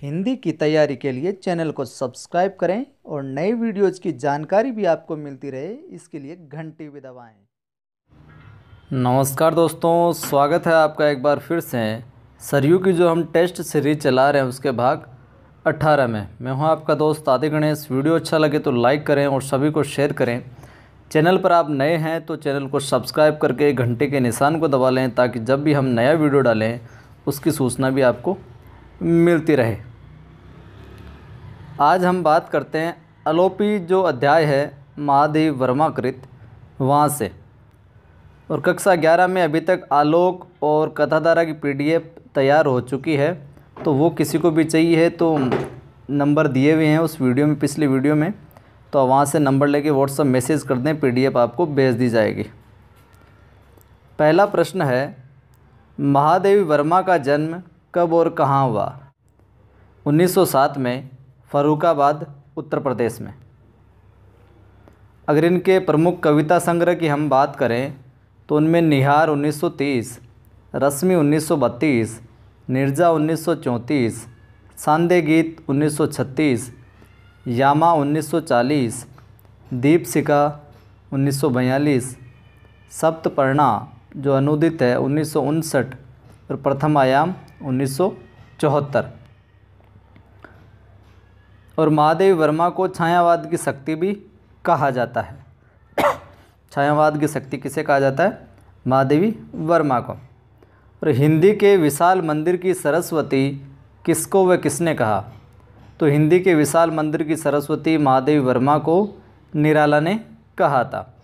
हिंदी की तैयारी के लिए चैनल को सब्सक्राइब करें और नई वीडियोज़ की जानकारी भी आपको मिलती रहे, इसके लिए घंटी भी दबाएं। नमस्कार दोस्तों, स्वागत है आपका एक बार फिर से सरयू की जो हम टेस्ट सीरीज चला रहे हैं उसके भाग 18 में। मैं हूं आपका दोस्त आदि गणेश। वीडियो अच्छा लगे तो लाइक करें और सभी को शेयर करें। चैनल पर आप नए हैं तो चैनल को सब्सक्राइब करके घंटे के निशान को दबा लें ताकि जब भी हम नया वीडियो डालें उसकी सूचना भी आपको मिलती रहे। आज हम बात करते हैं अलोपी जो अध्याय है महादेव वर्मा कृत वहाँ से। और कक्षा 11 में अभी तक आलोक और कथाधारा की पीडीएफ तैयार हो चुकी है, तो वो किसी को भी चाहिए है तो नंबर दिए हुए हैं उस वीडियो में, पिछली वीडियो में, तो वहाँ से नंबर लेके व्हाट्सएप मैसेज कर दें, पीडीएफ आपको भेज दी जाएगी। पहला प्रश्न है, महादेवी वर्मा का जन्म कब और कहाँ हुआ? 1907 में फर्रुखाबाद उत्तर प्रदेश में। अगर इनके प्रमुख कविता संग्रह की हम बात करें तो उनमें निहार 1930, रश्मि 1932, निर्जा 1934, सांदे गीत 1936, यामा 1940, दीपशिखा 1942, सप्तपर्णा जो अनुदित है 1959 और प्रथम आयाम 1974। और महादेवी वर्मा को छायावाद की शक्ति भी कहा जाता है। छायावाद की शक्ति किसे कहा जाता है? महादेवी वर्मा को। और हिंदी के विशाल मंदिर की सरस्वती किसको व किसने कहा? तो हिंदी के विशाल मंदिर की सरस्वती महादेवी वर्मा को निराला ने कहा था।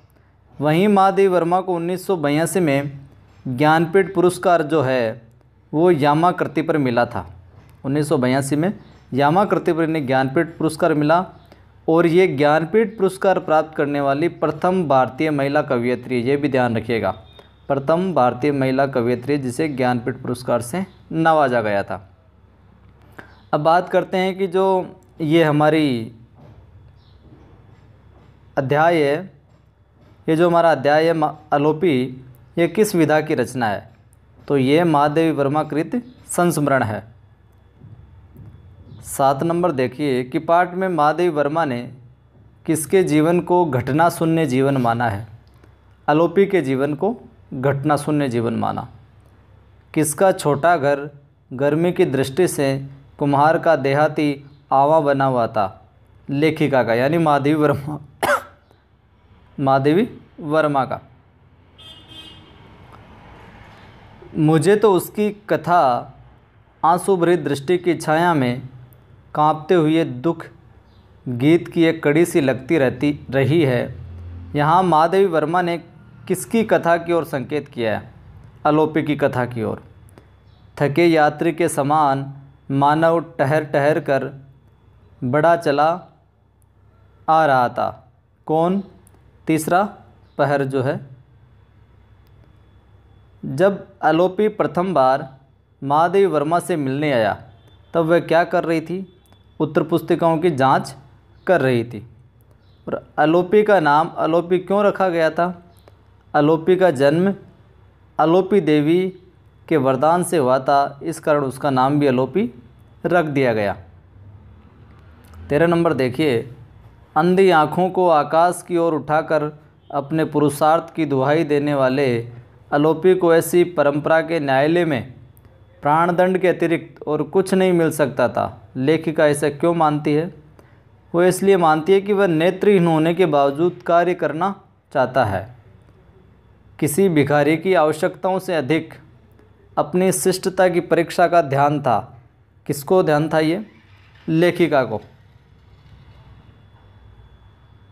वहीं महादेवी वर्मा को 1982 में ज्ञानपीठ पुरस्कार जो है वो यामा कृति पर मिला था। 1982 में यामा कृति पर इन्हें ज्ञानपीठ पुरस्कार मिला और ये ज्ञानपीठ पुरस्कार प्राप्त करने वाली प्रथम भारतीय महिला कवयित्री, ये भी ध्यान रखिएगा, प्रथम भारतीय महिला कवयित्री जिसे ज्ञानपीठ पुरस्कार से नवाजा गया था। अब बात करते हैं कि जो ये हमारी अध्याय है, ये जो हमारा अध्याय है अलोपी, ये किस विधा की रचना है? तो ये महादेवी वर्मा कृत संस्मरण है। 7 नंबर देखिए कि पाठ में महादेवी वर्मा ने किसके जीवन को घटना शून्य जीवन माना है? अलोपी के जीवन को घटना शून्य जीवन माना। किसका छोटा घर गर्मी की दृष्टि से कुम्हार का देहाती आवा बना हुआ था? लेखिका का, यानी महादेवी वर्मा महादेवी वर्मा का। मुझे तो उसकी कथा आंसू भरी दृष्टि की छाया में कांपते हुए दुख गीत की एक कड़ी सी लगती रही है। यहाँ महादेवी वर्मा ने किसकी कथा की ओर संकेत किया है? अलोपी की कथा की ओर। थके यात्री के समान मानव ठहर ठहर कर बड़ा चला आ रहा था। कौन? तीसरा पहर जो है। जब अलोपी प्रथम बार महादेवी वर्मा से मिलने आया तब वह क्या कर रही थी? उत्तर पुस्तिकाओं की जांच कर रही थी। और अलोपी का नाम अलोपी क्यों रखा गया था? अलोपी का जन्म अलोपी देवी के वरदान से हुआ था, इस कारण उसका नाम भी अलोपी रख दिया गया। 13 नंबर देखिए, अंधी आँखों को आकाश की ओर उठाकर अपने पुरुषार्थ की दुहाई देने वाले अलोपी को ऐसी परंपरा के न्यायालय में प्राणदंड के अतिरिक्त और कुछ नहीं मिल सकता था। लेखिका ऐसा क्यों मानती है? वो इसलिए मानती है कि वह नेत्रहीन होने के बावजूद कार्य करना चाहता है। किसी भिखारी की आवश्यकताओं से अधिक अपनी शिष्टता की परीक्षा का ध्यान था। किसको ध्यान था ये? लेखिका को।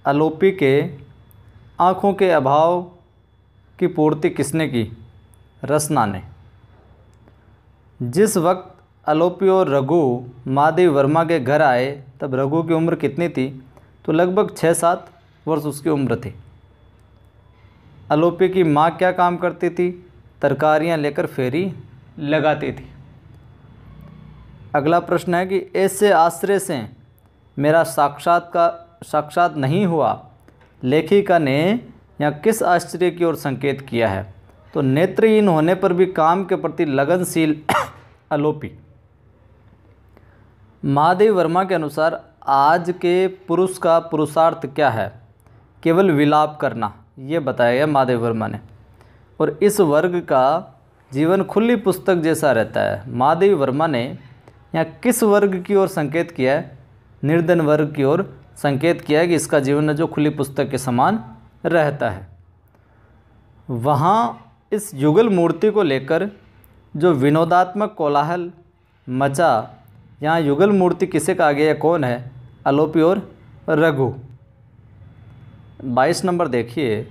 अलोपी के आँखों के अभाव की पूर्ति किसने की? रसना ने। जिस वक्त अलोपी और रघु महादेवी वर्मा के घर आए तब रघु की उम्र कितनी थी? तो लगभग 6-7 वर्ष उसकी उम्र थी। अलोपी की माँ क्या काम करती थी? तरकारियाँ लेकर फेरी लगाती थी। अगला प्रश्न है कि ऐसे आश्रय से मेरा साक्षात नहीं हुआ, लेखिका ने यहाँ किस आश्चर्य की ओर संकेत किया है? तो नेत्रहीन होने पर भी काम के प्रति लगनशील अलोपी। महादेव वर्मा के अनुसार आज के पुरुष का पुरुषार्थ क्या है? केवल विलाप करना, ये बताया गया महादेव वर्मा ने। और इस वर्ग का जीवन खुली पुस्तक जैसा रहता है। महादेव वर्मा ने यहाँ किस वर्ग की ओर संकेत किया है? निर्धन वर्ग की ओर संकेत किया है कि इसका जीवन जो खुली पुस्तक के समान रहता है। वहाँ इस युगल मूर्ति को लेकर जो विनोदात्मक कोलाहल मचा, यहाँ युगल मूर्ति किसे कहा गया, कौन है? अलोपी और रघु। 22 नंबर देखिए,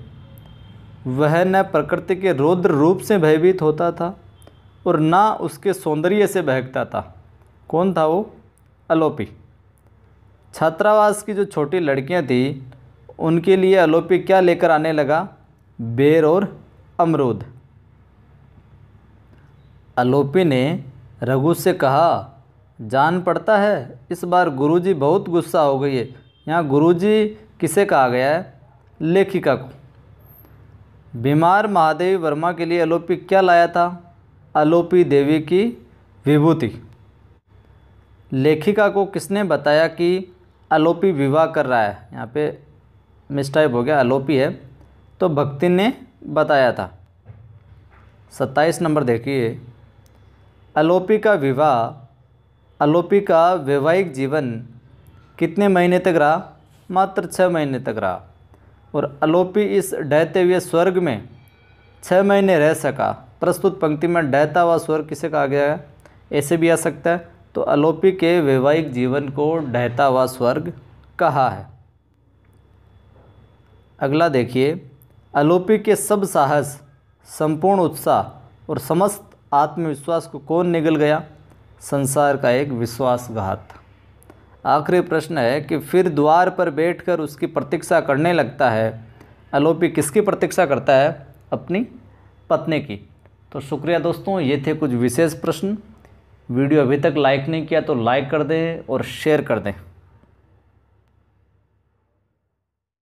वह न प्रकृति के रौद्र रूप से भयभीत होता था और न उसके सौंदर्य से बहकता था। कौन था वो? अलोपी। छात्रावास की जो छोटी लड़कियां थी उनके लिए अलोपी क्या लेकर आने लगा? बेर और अमरूद। अलोपी ने रघु से कहा, जान पड़ता है इस बार गुरुजी बहुत गुस्सा हो गई है। यहाँ गुरुजी किसे कहा गया है? लेखिका को। बीमार महादेव वर्मा के लिए अलोपी क्या लाया था? अलोपी देवी की विभूति। लेखिका को किसने बताया कि अलोपी विवाह कर रहा है? यहाँ पे मिसटाइप हो गया, अलोपी है, तो भक्ति ने बताया था। 27 नंबर देखिए, अलोपी का विवाह, अलोपी का वैवाहिक जीवन कितने महीने तक रहा? मात्र 6 महीने तक रहा। और अलोपी इस डहते हुए स्वर्ग में 6 महीने रह सका। प्रस्तुत पंक्ति में डहता हुआ स्वर्ग किसे कहा गया है? ऐसे भी आ सकता है। तो अलोपी के वैवाहिक जीवन को डहता हुआ स्वर्ग कहा है। अगला देखिए, अलोपी के सब साहस, संपूर्ण उत्साह और समस्त आत्मविश्वास को कौन निगल गया? संसार का एक विश्वासघात। आखिरी प्रश्न है कि फिर द्वार पर बैठकर उसकी प्रतीक्षा करने लगता है। अलोपी किसकी प्रतीक्षा करता है? अपनी पत्नी की। तो शुक्रिया दोस्तों, ये थे कुछ विशेष प्रश्न। वीडियो अभी तक लाइक नहीं किया तो लाइक कर दें और शेयर कर दें।